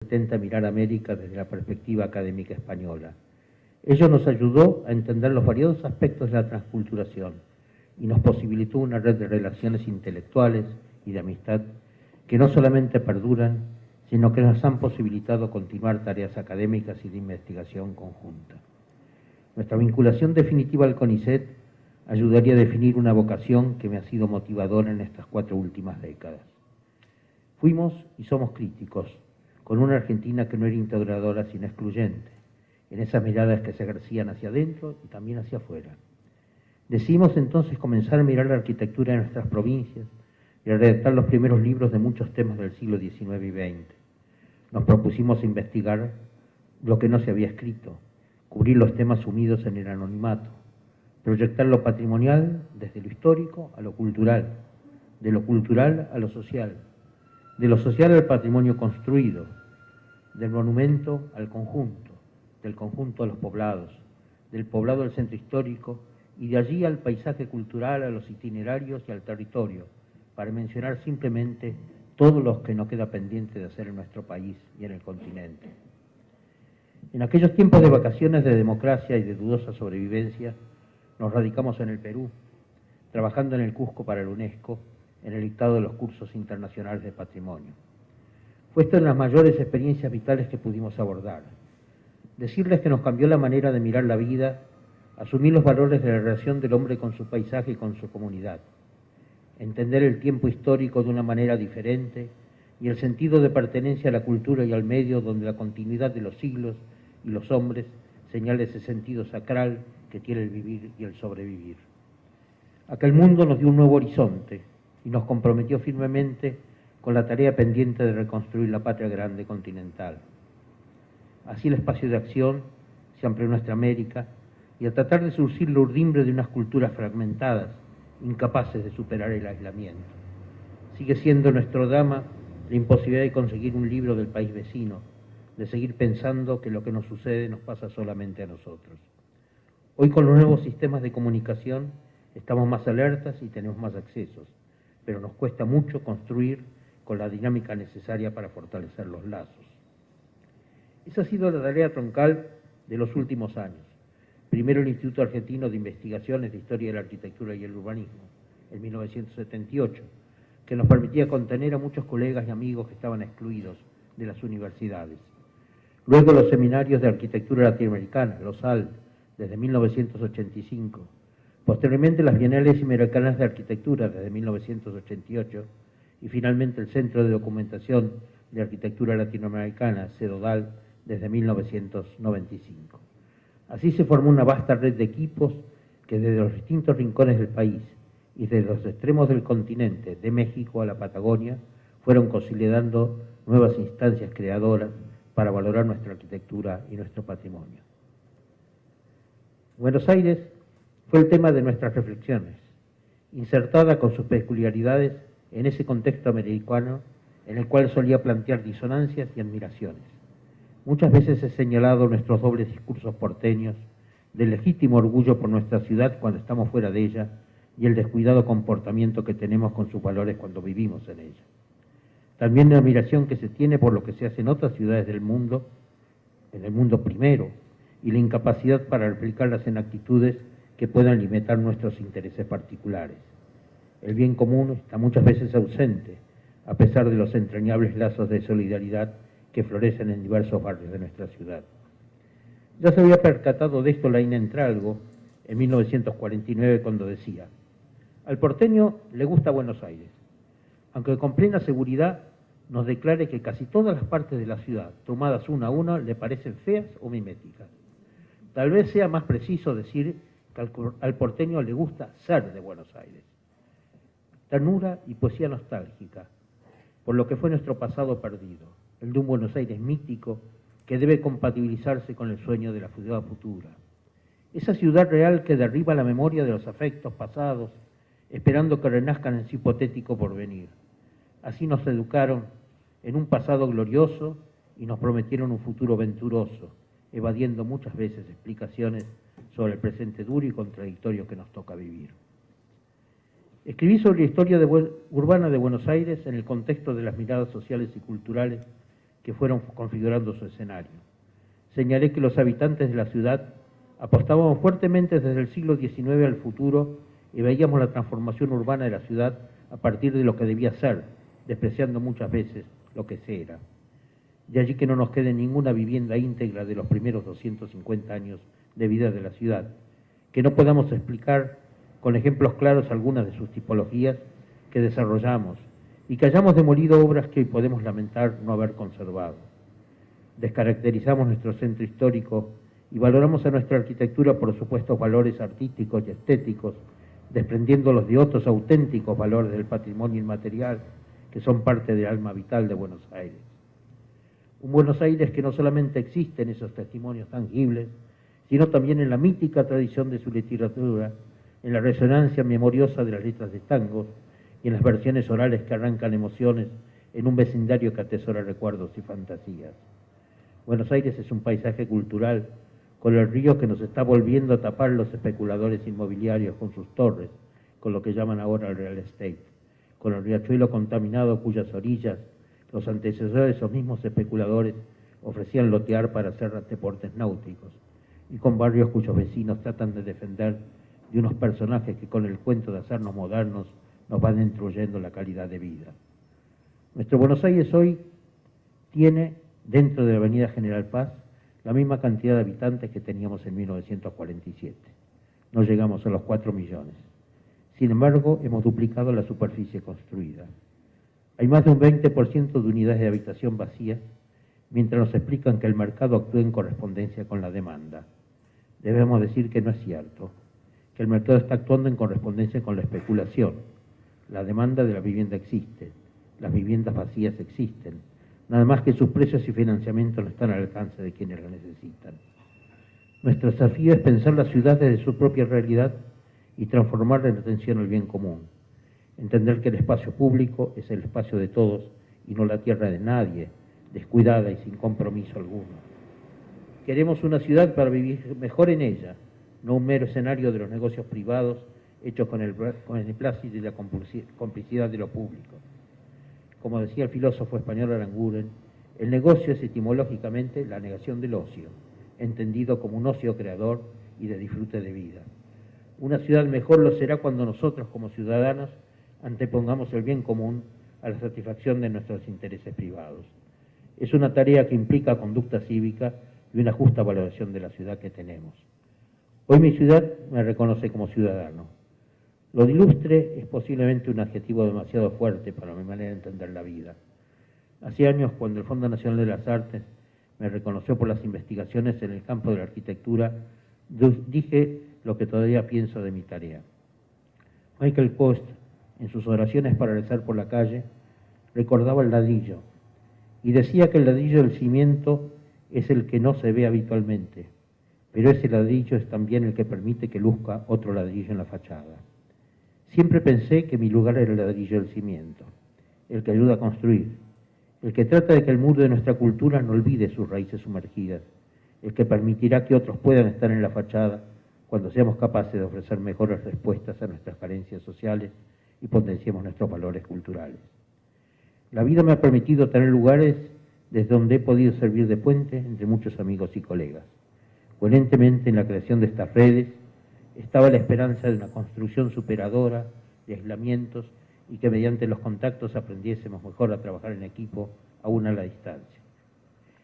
intenta mirar América desde la perspectiva académica española. Ello nos ayudó a entender los variados aspectos de la transculturación y nos posibilitó una red de relaciones intelectuales y de amistad que no solamente perduran, sino que nos han posibilitado continuar tareas académicas y de investigación conjunta. Nuestra vinculación definitiva al CONICET ayudaría a definir una vocación que me ha sido motivadora en estas 4 últimas décadas. Fuimos y somos críticos, con una Argentina que no era integradora sino excluyente, en esas miradas que se ejercían hacia adentro y también hacia afuera. Decidimos entonces comenzar a mirar la arquitectura de nuestras provincias y a redactar los primeros libros de muchos temas del siglo XIX y XX. Nos propusimos investigar lo que no se había escrito, cubrir los temas sumidos en el anonimato, proyectar lo patrimonial desde lo histórico a lo cultural, de lo cultural a lo social, de lo social al patrimonio construido, del monumento al conjunto, del conjunto a los poblados, del poblado al centro histórico y de allí al paisaje cultural, a los itinerarios y al territorio, para mencionar simplemente todos los que no queda pendiente de hacer en nuestro país y en el continente. En aquellos tiempos de vacaciones de democracia y de dudosa sobrevivencia, nos radicamos en el Perú, trabajando en el Cusco para la UNESCO, en el dictado de los cursos internacionales de patrimonio. Fue esta de las mayores experiencias vitales que pudimos abordar. Decirles que nos cambió la manera de mirar la vida, asumir los valores de la relación del hombre con su paisaje y con su comunidad, entender el tiempo histórico de una manera diferente y el sentido de pertenencia a la cultura y al medio donde la continuidad de los siglos y los hombres señala ese sentido sacral que tiene el vivir y el sobrevivir. Aquel mundo nos dio un nuevo horizonte y nos comprometió firmemente con la tarea pendiente de reconstruir la patria grande continental. Así el espacio de acción se amplió en nuestra América y a tratar de surcir la urdimbre de unas culturas fragmentadas, incapaces de superar el aislamiento. Sigue siendo nuestro drama la imposibilidad de conseguir un libro del país vecino, de seguir pensando que lo que nos sucede nos pasa solamente a nosotros. Hoy con los nuevos sistemas de comunicación estamos más alertas y tenemos más accesos, pero nos cuesta mucho construir con la dinámica necesaria para fortalecer los lazos. Esa ha sido la tarea troncal de los últimos años. Primero el Instituto Argentino de Investigaciones de Historia de la Arquitectura y el Urbanismo, en 1978, que nos permitía contener a muchos colegas y amigos que estaban excluidos de las universidades. Luego los seminarios de arquitectura latinoamericana, los ALT, desde 1985. Posteriormente las Bienales Americanas de Arquitectura, desde 1988. Y finalmente el Centro de Documentación de Arquitectura Latinoamericana, CEDODAL, desde 1995. Así se formó una vasta red de equipos que desde los distintos rincones del país y desde los extremos del continente, de México a la Patagonia, fueron consolidando nuevas instancias creadoras para valorar nuestra arquitectura y nuestro patrimonio. Buenos Aires fue el tema de nuestras reflexiones, insertada con sus peculiaridades en ese contexto americano en el cual solía plantear disonancias y admiraciones. Muchas veces he señalado nuestros dobles discursos porteños, del legítimo orgullo por nuestra ciudad cuando estamos fuera de ella y el descuidado comportamiento que tenemos con sus valores cuando vivimos en ella. También la admiración que se tiene por lo que se hace en otras ciudades del mundo, en el mundo primero, y la incapacidad para replicarlas en actitudes que puedan limitar nuestros intereses particulares. El bien común está muchas veces ausente, a pesar de los entrañables lazos de solidaridad que florecen en diversos barrios de nuestra ciudad. Ya se había percatado de esto Laín Entralgo en 1949 cuando decía: al porteño le gusta Buenos Aires, aunque con plena seguridad nos declare que casi todas las partes de la ciudad, tomadas una a una, le parecen feas o miméticas. Tal vez sea más preciso decir que al porteño le gusta ser de Buenos Aires. Ternura y poesía nostálgica, por lo que fue nuestro pasado perdido, el de un Buenos Aires mítico que debe compatibilizarse con el sueño de la ciudad futura. Esa ciudad real que derriba la memoria de los afectos pasados, esperando que renazcan en su hipotético porvenir. Así nos educaron en un pasado glorioso y nos prometieron un futuro venturoso, evadiendo muchas veces explicaciones sobre el presente duro y contradictorio que nos toca vivir. Escribí sobre la historia urbana de Buenos Aires en el contexto de las miradas sociales y culturales que fueron configurando su escenario. Señalé que los habitantes de la ciudad apostábamos fuertemente desde el siglo XIX al futuro y veíamos la transformación urbana de la ciudad a partir de lo que debía ser, despreciando muchas veces lo que se era. De allí que no nos quede ninguna vivienda íntegra de los primeros 250 años de vida de la ciudad, que no podamos explicar con ejemplos claros algunas de sus tipologías que desarrollamos y que hayamos demolido obras que hoy podemos lamentar no haber conservado. Descaracterizamos nuestro centro histórico y valoramos a nuestra arquitectura por supuestos valores artísticos y estéticos, desprendiéndolos de otros auténticos valores del patrimonio inmaterial que son parte del alma vital de Buenos Aires. Un Buenos Aires que no solamente existe en esos testimonios tangibles, sino también en la mítica tradición de su literatura, en la resonancia memoriosa de las letras de tangos y en las versiones orales que arrancan emociones en un vecindario que atesora recuerdos y fantasías. Buenos Aires es un paisaje cultural con el río que nos está volviendo a tapar los especuladores inmobiliarios con sus torres, con lo que llaman ahora el real estate, con el riachuelo contaminado cuyas orillas los antecesores de esos mismos especuladores ofrecían lotear para hacer deportes náuticos, y con barrios cuyos vecinos tratan de defender de unos personajes que con el cuento de hacernos modernos nos van destruyendo la calidad de vida. Nuestro Buenos Aires hoy tiene, dentro de la avenida General Paz, la misma cantidad de habitantes que teníamos en 1947. No llegamos a los 4 millones. Sin embargo, hemos duplicado la superficie construida. Hay más de un 20% de unidades de habitación vacías, mientras nos explican que el mercado actúa en correspondencia con la demanda. Debemos decir que no es cierto, que el mercado está actuando en correspondencia con la especulación. La demanda de la vivienda existe, las viviendas vacías existen, nada más que sus precios y financiamiento no están al alcance de quienes la necesitan. Nuestro desafío es pensar la ciudad desde su propia realidad y transformarla en atención al bien común. Entender que el espacio público es el espacio de todos y no la tierra de nadie, descuidada y sin compromiso alguno. Queremos una ciudad para vivir mejor en ella, no un mero escenario de los negocios privados hechos con el plácido y la complicidad de lo público. Como decía el filósofo español Aranguren, el negocio es etimológicamente la negación del ocio, entendido como un ocio creador y de disfrute de vida. Una ciudad mejor lo será cuando nosotros como ciudadanos antepongamos el bien común a la satisfacción de nuestros intereses privados. Es una tarea que implica conducta cívica y una justa valoración de la ciudad que tenemos. Hoy mi ciudad me reconoce como ciudadano. Lo de ilustre es posiblemente un adjetivo demasiado fuerte para mi manera de entender la vida. Hace años, cuando el Fondo Nacional de las Artes me reconoció por las investigaciones en el campo de la arquitectura, dije lo que todavía pienso de mi tarea. Michael Post, en sus oraciones para rezar por la calle, recordaba el ladrillo y decía que el ladrillo del cimiento es el que no se ve habitualmente, pero ese ladrillo es también el que permite que luzca otro ladrillo en la fachada. Siempre pensé que mi lugar era el ladrillo del cimiento, el que ayuda a construir, el que trata de que el muro de nuestra cultura no olvide sus raíces sumergidas, el que permitirá que otros puedan estar en la fachada cuando seamos capaces de ofrecer mejores respuestas a nuestras carencias sociales y potenciemos nuestros valores culturales. La vida me ha permitido tener lugares desde donde he podido servir de puente entre muchos amigos y colegas. Coherentemente en la creación de estas redes estaba la esperanza de una construcción superadora de aislamientos y que mediante los contactos aprendiésemos mejor a trabajar en equipo aún a la distancia.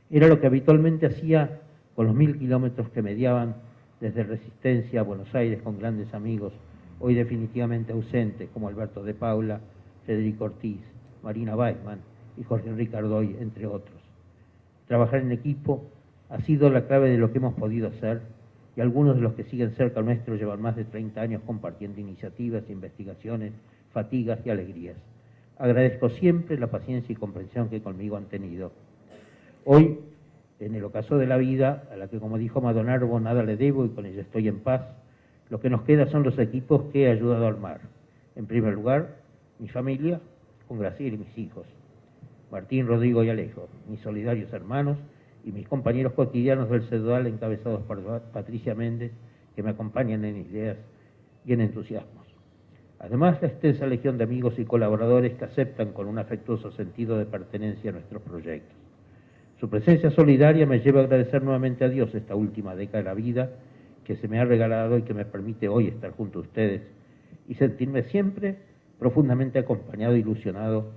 Era lo que habitualmente hacía con los 1000 kilómetros que mediaban desde Resistencia a Buenos Aires con grandes amigos, hoy definitivamente ausentes como Alberto de Paula, Federico Ortiz, Marina Weissman y Jorge Enrique Ardoy, entre otros. Trabajar en equipo ha sido la clave de lo que hemos podido hacer y algunos de los que siguen cerca nuestro llevan más de 30 años compartiendo iniciativas, investigaciones, fatigas y alegrías. Agradezco siempre la paciencia y comprensión que conmigo han tenido. Hoy, en el ocaso de la vida, a la que, como dijo Madonarbo, nada le debo y con ella estoy en paz, lo que nos queda son los equipos que he ayudado a armar. En primer lugar, mi familia, con Graciela y mis hijos, Martín, Rodrigo y Alejo, mis solidarios hermanos y mis compañeros cotidianos del CEDUAL encabezados por Patricia Méndez, que me acompañan en ideas y en entusiasmos. Además, la extensa legión de amigos y colaboradores que aceptan con un afectuoso sentido de pertenencia a nuestros proyectos. Su presencia solidaria me lleva a agradecer nuevamente a Dios esta última década de la vida que se me ha regalado y que me permite hoy estar junto a ustedes y sentirme siempre profundamente acompañado e ilusionado,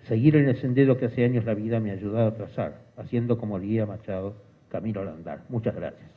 seguir en el sendero que hace años la vida me ha ayudado a trazar, haciendo como Guía Machado, camino al andar. Muchas gracias.